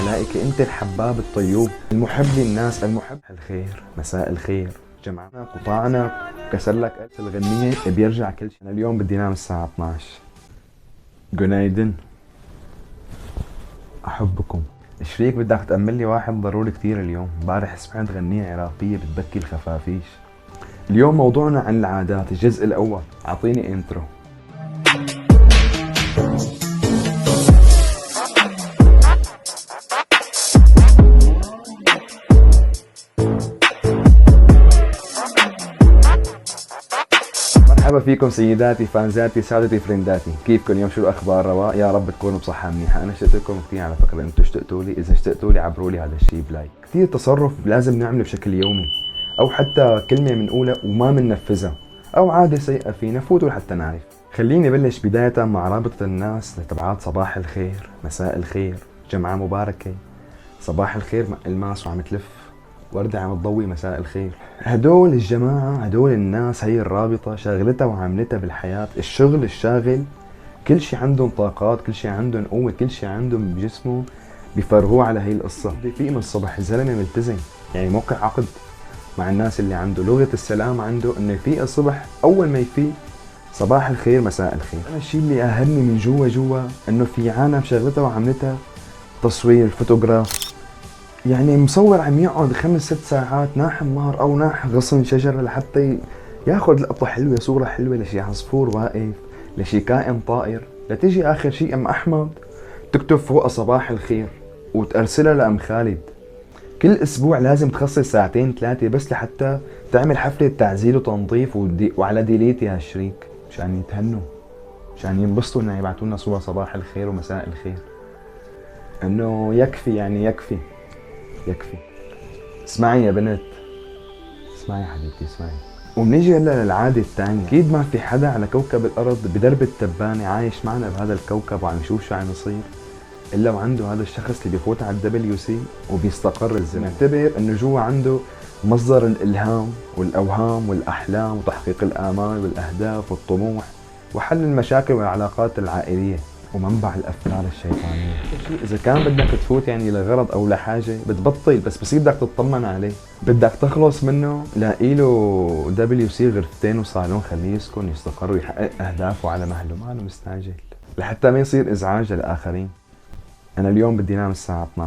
ملائكة، انت الحباب الطيوب المحب للناس المحب الخير. مساء الخير، جمعنا قطعنا كسر لك ألف الغنية بيرجع كل شيء. أنا اليوم بدي نام الساعة 12. جنايدن، أحبكم. شريك بدك تأمل لي واحد ضروري كتير اليوم. امبارح سمعت غنية عراقية بتبكي الخفافيش. اليوم موضوعنا عن العادات، الجزء الأول. أعطيني انترو. مرحبا فيكم سيداتي فانزاتي سادتي فرينداتي، كيفكم اليوم؟ شو الاخبار؟ رواق؟ يا رب تكونوا بصحه منيحه. انا اشتقت لكم كثير على فكره، انتم اشتقتوا لي. اذا اشتقتوا لي عبروا لي هذا الشيء بلايك. كثير تصرف لازم نعمله بشكل يومي، او حتى كلمه بنقولها وما بننفذها، او عاده سيئه فينا فوتوا لحتى نعرف. خليني بلش بدايه مع رابطه الناس لتبعات صباح الخير، مساء الخير، جمعه مباركه. صباح الخير مع الماس وعم تلف وردة عم تضوي مساء الخير. هدول الجماعة، هدول الناس، هي الرابطة شاغلتها وعاملتها بالحياة. الشغل الشاغل، كل شي عندهم طاقات، كل شي عندهم قوة، كل شي عندهم بجسمهم بيفرغوه على هي القصة. في من الصبح الزلمة ملتزم، يعني موقع عقد مع الناس اللي عنده. لغة السلام عنده انه يفيق الصبح، اول ما يفيق صباح الخير مساء الخير. انا الشي اللي اهمني من جوا انه في عالم شغلتها وعملتها تصوير، فوتوغراف، يعني مصور عم يقعد 5-6 ساعات ناحم نهر او ناح غصن شجرة لحتى ياخذ لقطة حلوة، صورة حلوة لشي عصفور واقف، لشي كائن طائر، لتيجي اخر شي ام احمد تكتب فوقها صباح الخير وترسلها لام خالد. كل اسبوع لازم تخصص 2-3 بس لحتى تعمل حفلة تعزيل وتنظيف وعلى ديليت يا شريك، مشان يتهنوا، مشان ينبسطوا انه يبعتوا لنا صور صباح الخير ومساء الخير. انه يكفي، يعني يكفي. اسمعي يا بنت، اسمعي يا حبيبتي، اسمعي. وبنيجي هلا للعادة الثانية. اكيد ما في حدا على كوكب الارض بدرب التبانة عايش معنا بهذا الكوكب وعم يشوف شو عم يصير الا وعنده هذا الشخص اللي بيفوت على الWC وبيستقر الزمن. نعتبر انه جوا عنده مصدر الالهام والاوهام والاحلام وتحقيق الامال والاهداف والطموح وحل المشاكل والعلاقات العائلية ومنبع الافكار الشيطانيه. اذا كان بدك تفوت يعني لغرض او لحاجه بتبطل، بس بصير بدك تطمن عليه، بدك تخلص منه، لاقي له WC غرفتين وصالون، خليه يسكن يستقر ويحقق اهدافه على مهله، ما له مستعجل لحتى ما يصير ازعاج للاخرين. انا اليوم بدي انام الساعه 12،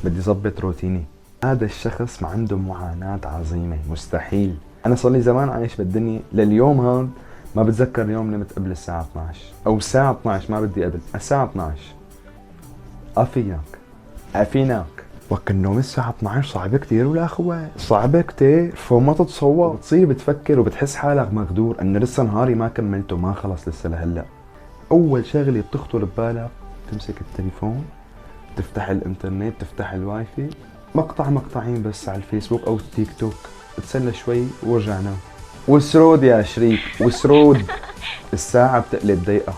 بدي ظبط روتيني. هذا الشخص ما عنده معاناه عظيمه، مستحيل. انا صار لي زمان عايش بالدنيا، لليوم هذا ما بتذكر يوم نمت قبل الساعة 12 أو الساعة 12، ما بدي قبل الساعة 12. أفيناك وقت النوم الساعة 12 صعبة كتير ولا أخوة، صعبة كتير فوق ما تتصور. بتصير بتفكر وبتحس حالك مقدور أنه لسه نهاري ما كملته، ما خلص لسه لهلأ. أول شغلة بتخطر ببالك تمسك التليفون، تفتح الإنترنت، تفتح الواي فاي، مقطعين بس على الفيسبوك أو التيك توك، تسلى شوي وارجع نام. وسرود يا شريك، وسرود. الساعة بتقلب دقيقة،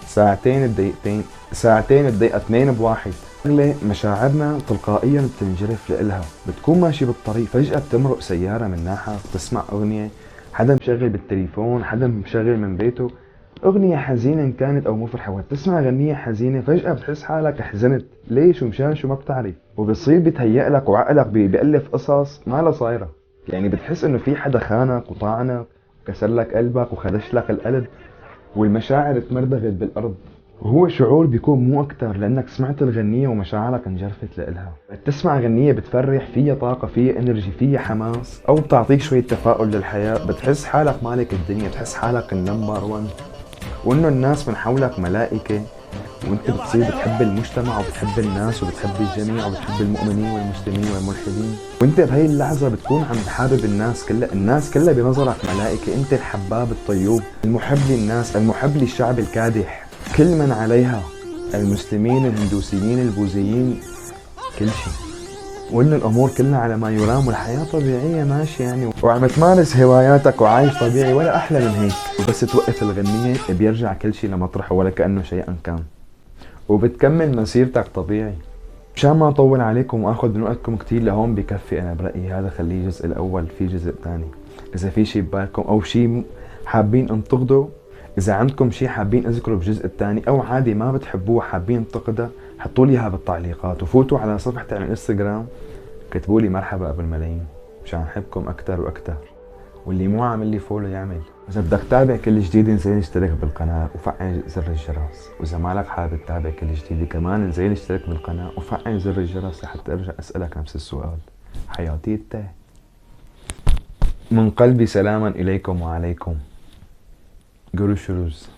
ساعتين بدقيقتين، ساعتين بدقيقة 2 بواحد. مشاعرنا تلقائيا بتنجرف لإلها. بتكون ماشي بالطريق فجأة بتمرق سيارة من ناحية، بتسمع أغنية، حدا مشغل بالتليفون، حدا مشغل من بيته أغنية حزينة إن كانت أو مفرحة. وتسمع غنية حزينة فجأة بتحس حالك حزنت، ليش ومشان شو ما بتعرف. وبصير بيتهيأ لك وعقلك بيألف قصص ما لها صايرة، يعني بتحس إنه في حدا خانك وطعنك وكسر لك قلبك وخدش لك القلب، والمشاعر تمردغت بالأرض. وهو شعور بيكون مو أكتر لأنك سمعت الغنية ومشاعرك انجرفت لإلها. تسمع غنية بتفرح، فيها طاقة، فيها انرجي، فيها حماس، أو بتعطيك شوية تفاؤل للحياة، بتحس حالك مالك الدنيا، بتحس حالك النمبر 1 وإنه الناس من حولك ملائكة. وانت بتصير بتحب المجتمع وبتحب الناس وبتحب الجميع وبتحب المؤمنين والمسلمين والملحدين. وانت بهي اللحظة بتكون عم تحارب الناس كلها بنظرك ملائكة. انت الحباب الطيوب المحب للناس المحب للشعب الكادح، كل من عليها، المسلمين، الهندوسيين، البوذيين، كل شيء. وإن الأمور كلها على ما يرام والحياة طبيعية ماشية يعني، وعم تمارس هواياتك وعايش طبيعي، ولا أحلى من هيك. وبس توقف الغنية بيرجع كل شيء لمطرحه ولا كأنه شيئا كان، وبتكمل مسيرتك طبيعي. مشان ما أطول عليكم وأخذ من وقتكم كتير، لهون بكفي أنا برأيي. هذا خليه الجزء الأول، في جزء تاني. إذا في شيء ببالكم أو شيء حابين انتقدوا، إذا عندكم شيء حابين أذكره بجزء الثاني، أو عادي ما بتحبوه حابين انتقده، حطوا لي اياها بالتعليقات، وفوتوا على صفحتي على الانستغرام كتبوا لي مرحبا ابو الملايين مشان احبكم اكثر واكثر. واللي مو عامل لي فولو يعمل. اذا بدك تتابع كل جديد انزل اشترك بالقناه وفعل زر الجرس، واذا مالك حابب تتابع كل جديد كمان انزل اشترك بالقناه وفعل زر الجرس لحتى ارجع اسالك نفس السؤال. حياتي التاه. من قلبي سلاما اليكم وعليكم. قولوا شروز.